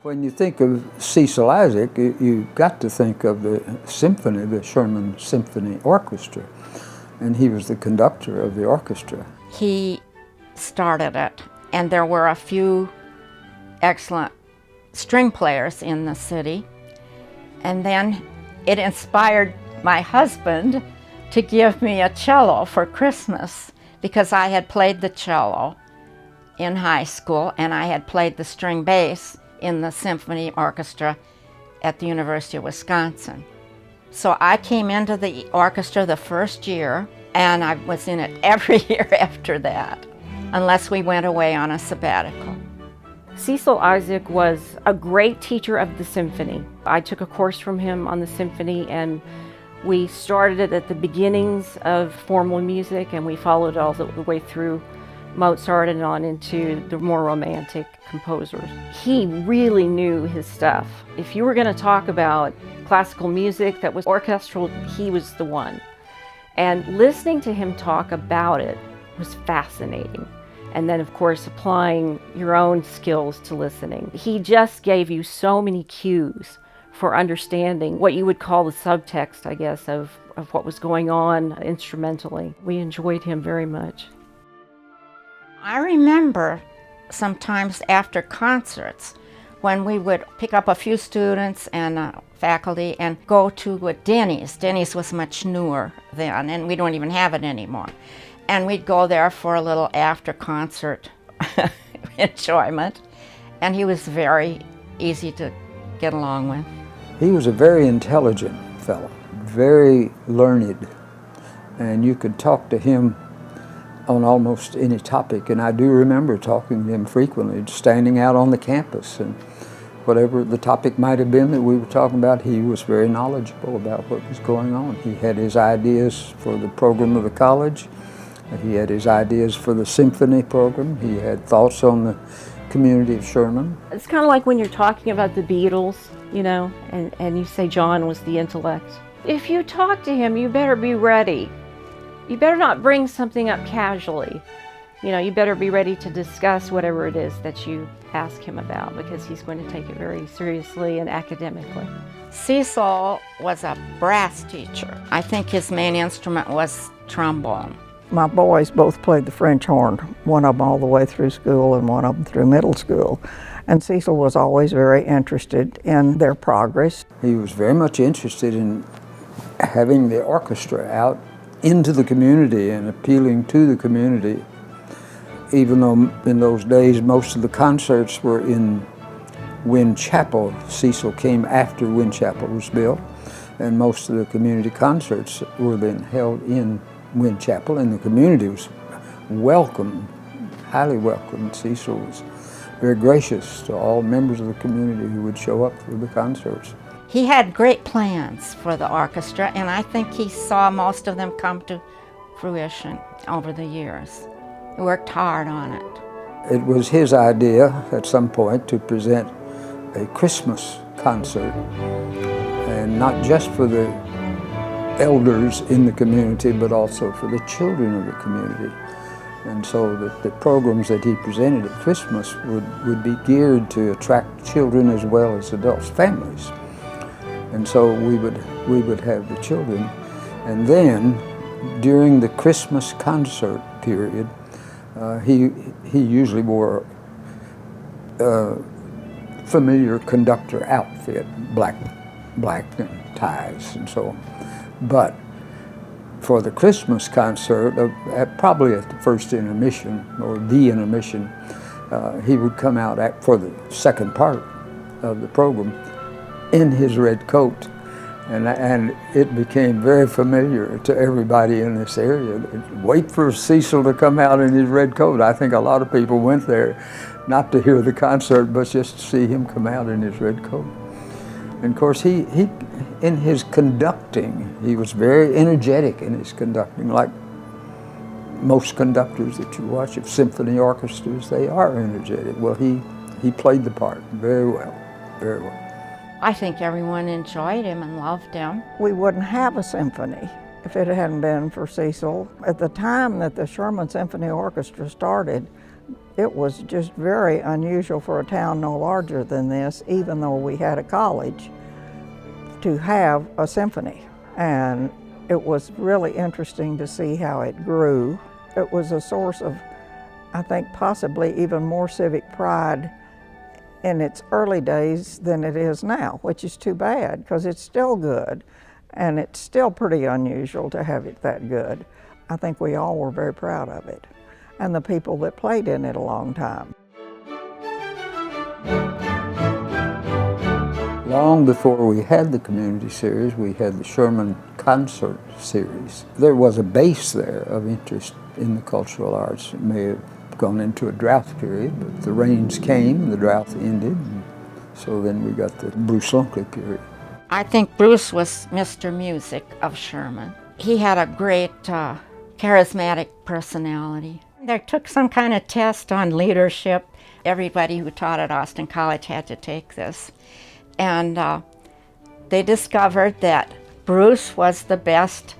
When you think of Cecil Isaac, you've got to think of the symphony, the Sherman Symphony Orchestra, and he was the conductor of the orchestra. He started it, and there were a few excellent string players in the city, and then it inspired my husband to give me a cello for Christmas because I had played the cello in high school and I had played the string bass in the symphony orchestra at the University of Wisconsin. So I came into the orchestra the first year, and I was in it every year after that, unless we went away on a sabbatical. Cecil Isaac was a great teacher of the symphony. I took a course from him on the symphony, and we started it at the beginnings of formal music, and we followed all the way through Mozart and on into the more romantic composers. He really knew his stuff. If you were going to talk about classical music that was orchestral, he was the one. And listening to him talk about it was fascinating. And then, of course, applying your own skills to listening. He just gave you so many cues for understanding what you would call the subtext, I guess, of what was going on instrumentally. We enjoyed him very much. I remember sometimes after concerts when we would pick up a few students and faculty and go to Denny's. Denny's was much newer then, and we don't even have it anymore. And we'd go there for a little after-concert enjoyment, and he was very easy to get along with. He was a very intelligent fellow, very learned, and you could talk to him on almost any topic. And I do remember talking to him frequently, standing out on the campus, and whatever the topic might have been that we were talking about, he was very knowledgeable about what was going on. He had his ideas for the program of the college. He had his ideas for the symphony program. He had thoughts on the community of Sherman. It's kind of like when you're talking about the Beatles, you know, and you say John was the intellect. If you talk to him, you better be ready. You better not bring something up casually. You know, you better be ready to discuss whatever it is that you ask him about, because he's going to take it very seriously and academically. Cecil was a brass teacher. I think his main instrument was trombone. My boys both played the French horn, one of them all the way through school and one of them through middle school. And Cecil was always very interested in their progress. He was very much interested in having the orchestra out into the community and appealing to the community, even though in those days most of the concerts were in Wind Chapel. Cecil came after Wind Chapel was built, and most of the community concerts were then held in Wind Chapel, and the community was welcome, highly welcome. Cecil was very gracious to all members of the community who would show up for the concerts. He had great plans for the orchestra, and I think he saw most of them come to fruition over the years. He worked hard on it. It was his idea at some point to present a Christmas concert, and not just for the elders in the community, but also for the children of the community. And so the programs that he presented at Christmas would be geared to attract children as well as adults, families. And so we would have the children. And then during the Christmas concert period, he usually wore a familiar conductor outfit, black and ties and so on. But for the Christmas concert, probably at the first intermission or the intermission, he would come out for the second part of the program in his red coat, and it became very familiar to everybody in this area. Wait for Cecil to come out in his red coat. I think a lot of people went there not to hear the concert, but just to see him come out in his red coat. And of course, he in his conducting, he was very energetic in his conducting, like most conductors that you watch of symphony orchestras. They are energetic. Well, he played the part very well, very well. I think everyone enjoyed him and loved him. We wouldn't have a symphony if it hadn't been for Cecil. At the time that the Sherman Symphony Orchestra started, It was just very unusual for a town no larger than this, even though we had a college, to have a symphony. And it was really interesting to see how it grew. It was a source of, I think, possibly even more civic pride in its early days than it is now, which is too bad because it's still good and it's still pretty unusual to have it that good. I think we all were very proud of it and the people that played in it a long time. Long before we had the community series, we had the Sherman concert series. There was a base there of interest in the cultural arts. It may have gone into a drought period, but the rains came, the drought ended, and so then we got the Bruce Lunkley period. I think Bruce was Mr. Music of Sherman. He had a great charismatic personality. They took some kind of test on leadership. Everybody who taught at Austin College had to take this. And they discovered that Bruce was the best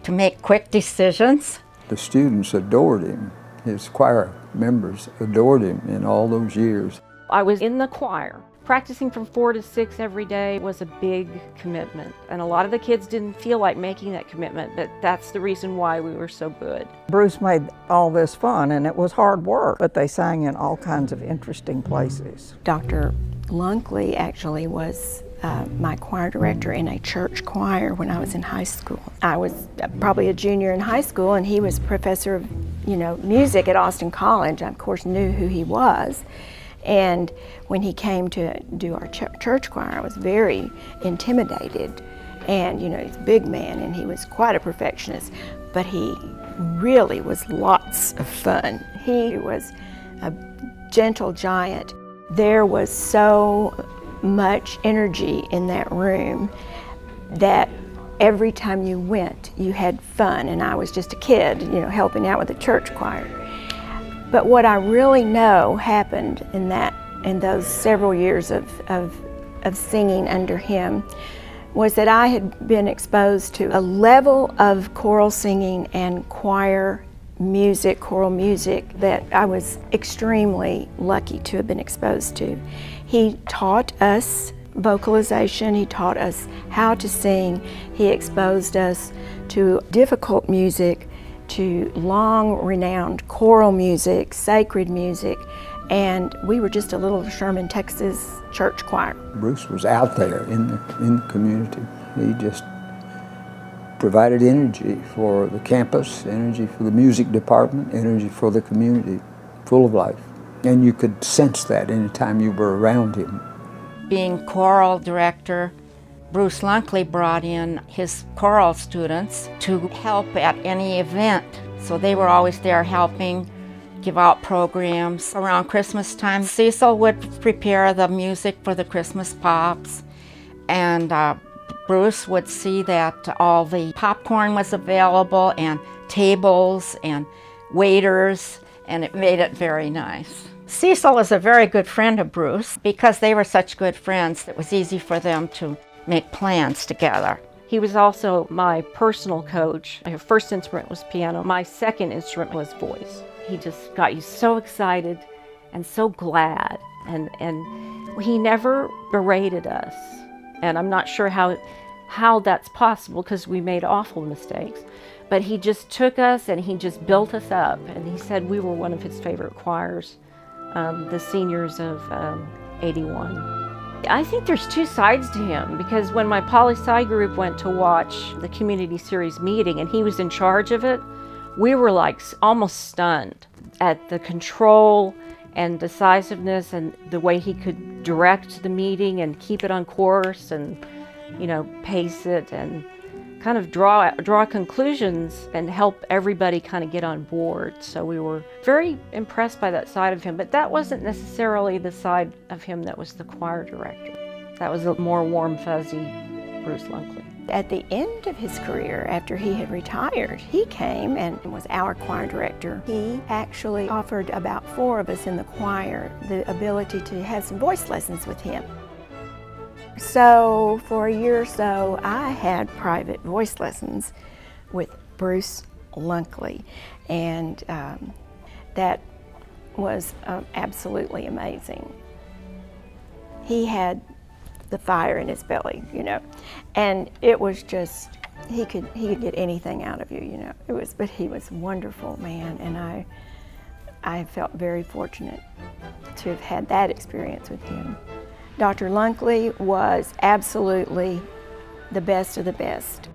to make quick decisions. The students adored him. His choir members adored him in all those years. I was in the choir. Practicing from 4 to 6 every day was a big commitment. And a lot of the kids didn't feel like making that commitment, but that's the reason why we were so good. Bruce made all this fun, and it was hard work, but they sang in all kinds of interesting places. Dr. Lunkley actually was my choir director in a church choir when I was in high school. I was probably a junior in high school, and he was professor of, music at Austin College. I, of course, knew who he was. And when he came to do our church choir, I was very intimidated. And, he's a big man, and he was quite a perfectionist, but he really was lots of fun. He was a gentle giant. There was so much energy in that room that every time you went, you had fun. And I was just a kid, helping out with the church choir. But what I really know happened in those several years of singing under him was that I had been exposed to a level of choral singing and choir music, choral music, that I was extremely lucky to have been exposed to. He taught us vocalization, he taught us how to sing, he exposed us to difficult music, to long renowned choral music, sacred music, and we were just a little Sherman, Texas church choir. Bruce was out there in the community. He just provided energy for the campus, energy for the music department, energy for the community, full of life. And you could sense that anytime you were around him. Being choral director, Bruce Lunkley brought in his choral students to help at any event. So they were always there helping give out programs. Around Christmas time, Cecil would prepare the music for the Christmas pops, and Bruce would see that all the popcorn was available and tables and waiters, and it made it very nice. Cecil was a very good friend of Bruce. Because they were such good friends, it was easy for them to make plans together. He was also my personal coach. My first instrument was piano. My second instrument was voice. He just got you so excited and so glad. And he never berated us. And I'm not sure how that's possible because we made awful mistakes. But he just took us and he just built us up. And he said we were one of his favorite choirs, the seniors of 81. I think there's two sides to him, because when my poli-sci group went to watch the community series meeting and he was in charge of it, we were like almost stunned at the control and decisiveness and the way he could direct the meeting and keep it on course and, pace it and kind of draw conclusions and help everybody kind of get on board. So we were very impressed by that side of him, but that wasn't necessarily the side of him that was the choir director. That was a more warm, fuzzy Bruce Lunkley. At the end of his career, after he had retired, he came and was our choir director. He actually offered about 4 of us in the choir the ability to have some voice lessons with him. So for a year or so, I had private voice lessons with Bruce Lunkley, and that was absolutely amazing. He had the fire in his belly, you know, and it was just, he could get anything out of you, you know. But he was a wonderful man, and I felt very fortunate to have had that experience with him. Dr. Lunkley was absolutely the best of the best.